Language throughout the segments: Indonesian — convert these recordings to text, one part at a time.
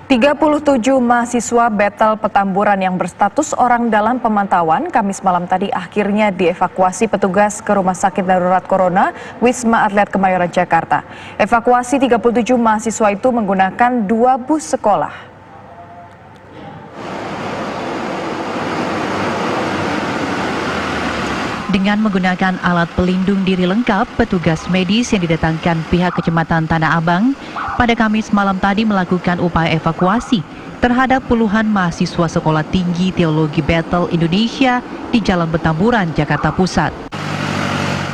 37 mahasiswa Battle Petamburan yang berstatus orang dalam pemantauan Kamis malam tadi akhirnya dievakuasi petugas ke Rumah Sakit Darurat Corona Wisma Atlet Kemayoran, Jakarta. Evakuasi 37 mahasiswa itu menggunakan 2 bus sekolah. Dengan menggunakan alat pelindung diri lengkap, petugas medis yang didatangkan pihak Kecamatan Tanah Abang pada Kamis malam tadi melakukan upaya evakuasi terhadap puluhan mahasiswa Sekolah Tinggi Teologi Battle Indonesia di Jalan Petamburan, Jakarta Pusat.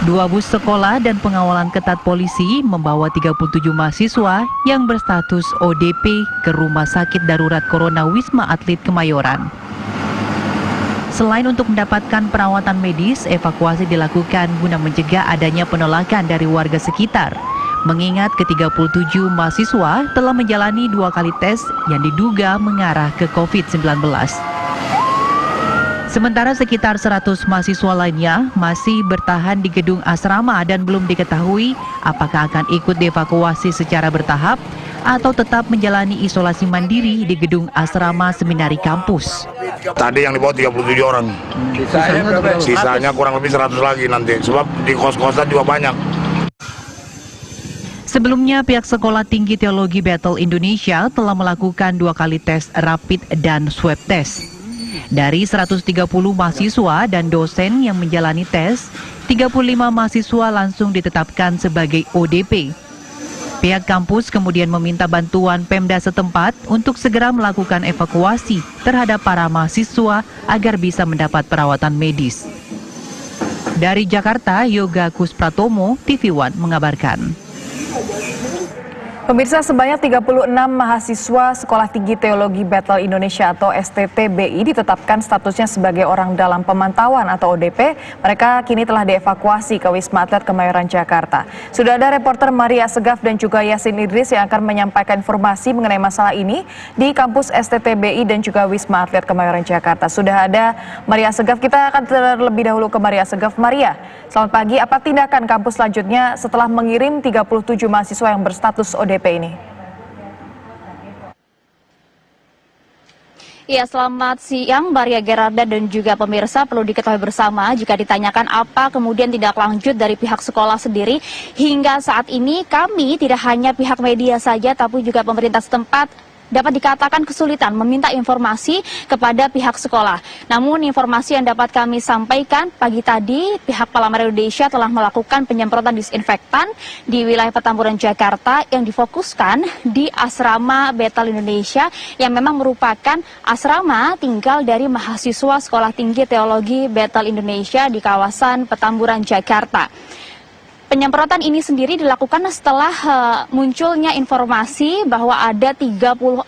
2 bus sekolah dan pengawalan ketat polisi membawa 37 mahasiswa yang berstatus ODP ke Rumah Sakit Darurat Corona Wisma Atlet Kemayoran. Selain untuk mendapatkan perawatan medis, evakuasi dilakukan guna mencegah adanya penolakan dari warga sekitar. Mengingat ke-37 mahasiswa telah menjalani 2 kali tes yang diduga mengarah ke COVID-19. Sementara sekitar 100 mahasiswa lainnya masih bertahan di gedung asrama dan belum diketahui apakah akan ikut dievakuasi secara bertahap atau tetap menjalani isolasi mandiri di gedung asrama seminari kampus. Tadi yang dibawa 37 orang, sisanya kurang lebih 100 lagi nanti, sebab di kos-kosan juga banyak. Sebelumnya pihak Sekolah Tinggi Teologi Battle Indonesia telah melakukan 2 kali tes rapid dan swab test. Dari 130 mahasiswa dan dosen yang menjalani tes, 35 mahasiswa langsung ditetapkan sebagai ODP. Pihak kampus kemudian meminta bantuan Pemda setempat untuk segera melakukan evakuasi terhadap para mahasiswa agar bisa mendapat perawatan medis. Dari Jakarta, Yoga Kuspratomo, TV One mengabarkan. Pemirsa, sebanyak 36 mahasiswa Sekolah Tinggi Teologi Battle Indonesia atau STTBI ditetapkan statusnya sebagai orang dalam pemantauan atau ODP. Mereka kini telah dievakuasi ke Wisma Atlet Kemayoran, Jakarta. Sudah ada reporter Maria Segaf dan juga Yasin Idris yang akan menyampaikan informasi mengenai masalah ini di kampus STTBI dan juga Wisma Atlet Kemayoran, Jakarta. Sudah ada Maria Segaf, kita akan terlebih dahulu ke Maria Segaf. Maria, selamat pagi. Apa tindakan kampus selanjutnya setelah mengirim 37 mahasiswa yang berstatus ODP ini? Ya, selamat siang Maria Gerarda dan juga pemirsa. Perlu diketahui bersama jika ditanyakan apa kemudian tindak lanjut dari pihak sekolah sendiri, hingga saat ini kami tidak hanya pihak media saja tapi juga pemerintah setempat dapat dikatakan kesulitan meminta informasi kepada pihak sekolah. Namun informasi yang dapat kami sampaikan pagi tadi, pihak Palang Indonesia telah melakukan penyemprotan disinfektan di wilayah Petamburan, Jakarta yang difokuskan di asrama Battle Indonesia yang memang merupakan asrama tinggal dari mahasiswa Sekolah Tinggi Teologi Battle Indonesia di kawasan Petamburan, Jakarta. Penyemprotan ini sendiri dilakukan setelah munculnya informasi bahwa ada 36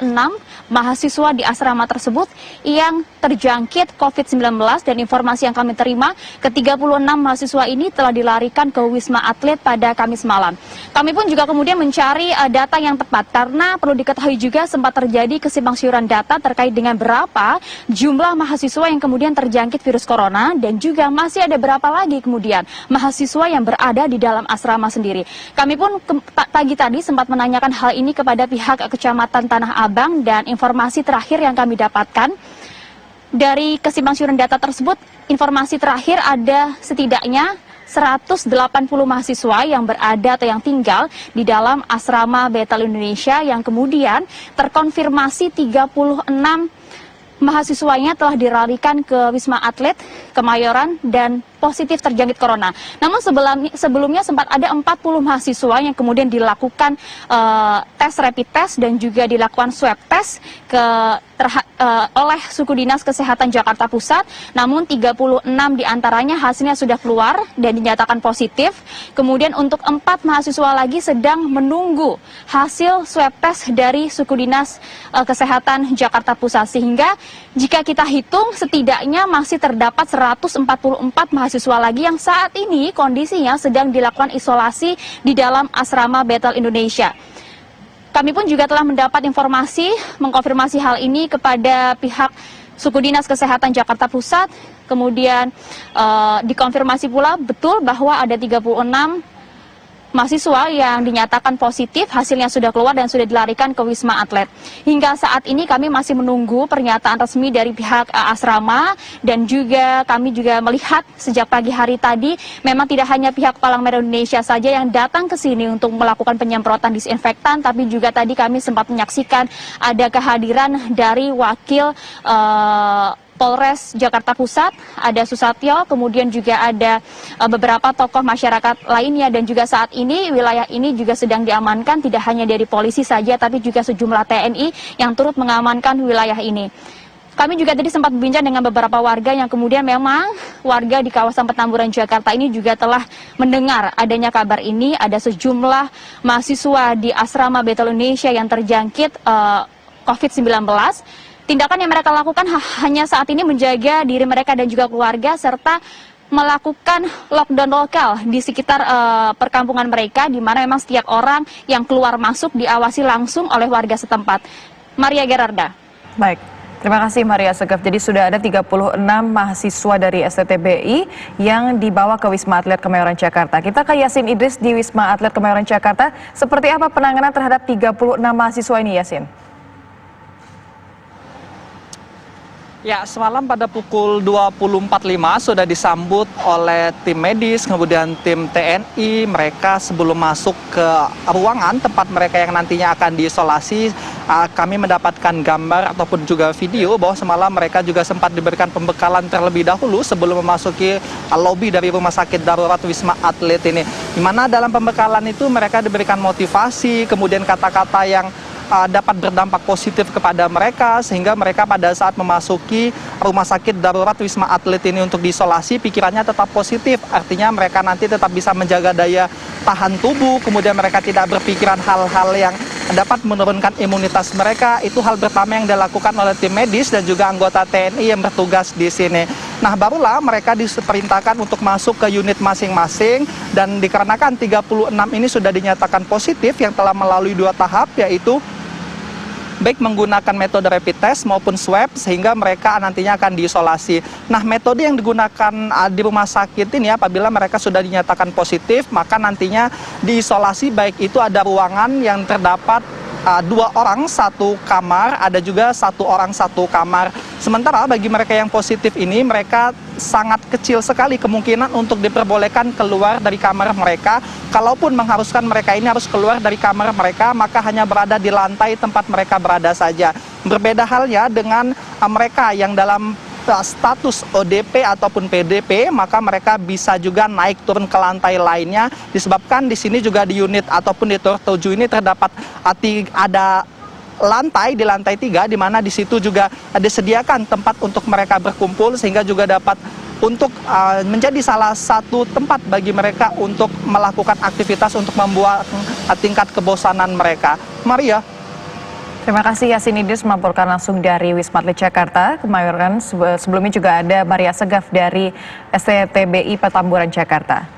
mahasiswa di asrama tersebut yang terjangkit COVID-19, dan informasi yang kami terima, ke-36 mahasiswa ini telah dilarikan ke Wisma Atlet pada Kamis malam. Kami pun juga kemudian mencari data yang tepat karena perlu diketahui juga sempat terjadi kesimpangsiuran data terkait dengan berapa jumlah mahasiswa yang kemudian terjangkit virus corona dan juga masih ada berapa lagi kemudian mahasiswa yang berada di dalam asrama sendiri. Kami pun pagi tadi sempat menanyakan hal ini kepada pihak Kecamatan Tanah Abang, dan informasi terakhir yang kami dapatkan dari kesimpangsiuran data tersebut, informasi terakhir ada setidaknya 180 mahasiswa yang berada atau yang tinggal di dalam asrama Battle Indonesia yang kemudian terkonfirmasi 36 mahasiswanya telah dilarikan ke Wisma Atlet Kemayoran dan positif terjangkit corona. Namun sebelumnya sempat ada 40 mahasiswa yang kemudian dilakukan tes rapid test dan juga dilakukan swab test oleh Suku Dinas Kesehatan Jakarta Pusat. Namun 36 diantaranya hasilnya sudah keluar dan dinyatakan positif. Kemudian untuk 4 mahasiswa lagi sedang menunggu hasil swab test dari Suku Dinas Kesehatan Jakarta Pusat. Sehingga jika kita hitung setidaknya masih terdapat 144 mahasiswa lagi yang saat ini kondisinya sedang dilakukan isolasi di dalam asrama Battle Indonesia. Kami pun juga telah mendapat informasi mengkonfirmasi hal ini kepada pihak Suku Dinas Kesehatan Jakarta Pusat. Kemudian dikonfirmasi pula betul bahwa ada 36 mahasiswa yang dinyatakan positif, hasilnya sudah keluar dan sudah dilarikan ke Wisma Atlet. Hingga saat ini kami masih menunggu pernyataan resmi dari pihak asrama, dan juga kami juga melihat sejak pagi hari tadi memang tidak hanya pihak Palang Merah Indonesia saja yang datang ke sini untuk melakukan penyemprotan disinfektan, tapi juga tadi kami sempat menyaksikan ada kehadiran dari wakil Polres Jakarta Pusat, ada Susatyo, kemudian juga ada beberapa tokoh masyarakat lainnya, dan juga saat ini wilayah ini juga sedang diamankan tidak hanya dari polisi saja tapi juga sejumlah TNI yang turut mengamankan wilayah ini. Kami juga tadi sempat berbincang dengan beberapa warga yang kemudian memang warga di kawasan Petamburan Jakarta ini juga telah mendengar adanya kabar ini, ada sejumlah mahasiswa di asrama Battle Indonesia yang terjangkit COVID-19. Tindakan yang mereka lakukan hanya saat ini menjaga diri mereka dan juga keluarga, serta melakukan lockdown lokal di sekitar perkampungan mereka, di mana memang setiap orang yang keluar masuk diawasi langsung oleh warga setempat. Maria Gerarda. Baik, terima kasih Maria Segaf. Jadi sudah ada 36 mahasiswa dari STTBI yang dibawa ke Wisma Atlet Kemayoran Jakarta. Kita ke Yasin Idris di Wisma Atlet Kemayoran Jakarta. Seperti apa penanganan terhadap 36 mahasiswa ini, Yasin? Ya, semalam pada pukul 20.45 sudah disambut oleh tim medis, kemudian tim TNI. Mereka sebelum masuk ke ruangan tempat mereka yang nantinya akan diisolasi, kami mendapatkan gambar ataupun juga video bahwa semalam mereka juga sempat diberikan pembekalan terlebih dahulu sebelum memasuki lobi dari Rumah Sakit Darurat Wisma Atlet ini. Di mana dalam pembekalan itu mereka diberikan motivasi, kemudian kata-kata yang dapat berdampak positif kepada mereka, sehingga mereka pada saat memasuki Rumah Sakit Darurat Wisma Atlet ini untuk diisolasi, pikirannya tetap positif. Artinya mereka nanti tetap bisa menjaga daya tahan tubuh, kemudian mereka tidak berpikiran hal-hal yang dapat menurunkan imunitas mereka. Itu hal pertama yang dilakukan oleh tim medis dan juga anggota TNI yang bertugas di sini. Nah, barulah mereka diperintahkan untuk masuk ke unit masing-masing, dan dikarenakan 36 ini sudah dinyatakan positif yang telah melalui 2 tahap, yaitu baik menggunakan metode rapid test maupun swab, sehingga mereka nantinya akan diisolasi. Nah, metode yang digunakan di rumah sakit ini apabila mereka sudah dinyatakan positif, maka nantinya diisolasi, baik itu ada ruangan yang terdapat 2 orang 1 kamar, ada juga 1 orang 1 kamar. Sementara bagi mereka yang positif ini, mereka sangat kecil sekali kemungkinan untuk diperbolehkan keluar dari kamar mereka. Kalaupun mengharuskan mereka ini harus keluar dari kamar mereka, maka hanya berada di lantai tempat mereka berada saja. Berbeda halnya dengan mereka yang dalam status ODP ataupun PDP, maka mereka bisa juga naik turun ke lantai lainnya, disebabkan di sini juga di unit ataupun di tower 7 ini terdapat ada lantai di lantai 3, di mana di situ juga disediakan tempat untuk mereka berkumpul, sehingga juga dapat untuk menjadi salah satu tempat bagi mereka untuk melakukan aktivitas untuk membuat tingkat kebosanan mereka. Maria. Terima kasih Yasin Idris melaporkan langsung dari Wisma Atlet Jakarta Kemayoran. Sebelumnya juga ada Maria Segaf dari STTBI Petamburan Jakarta.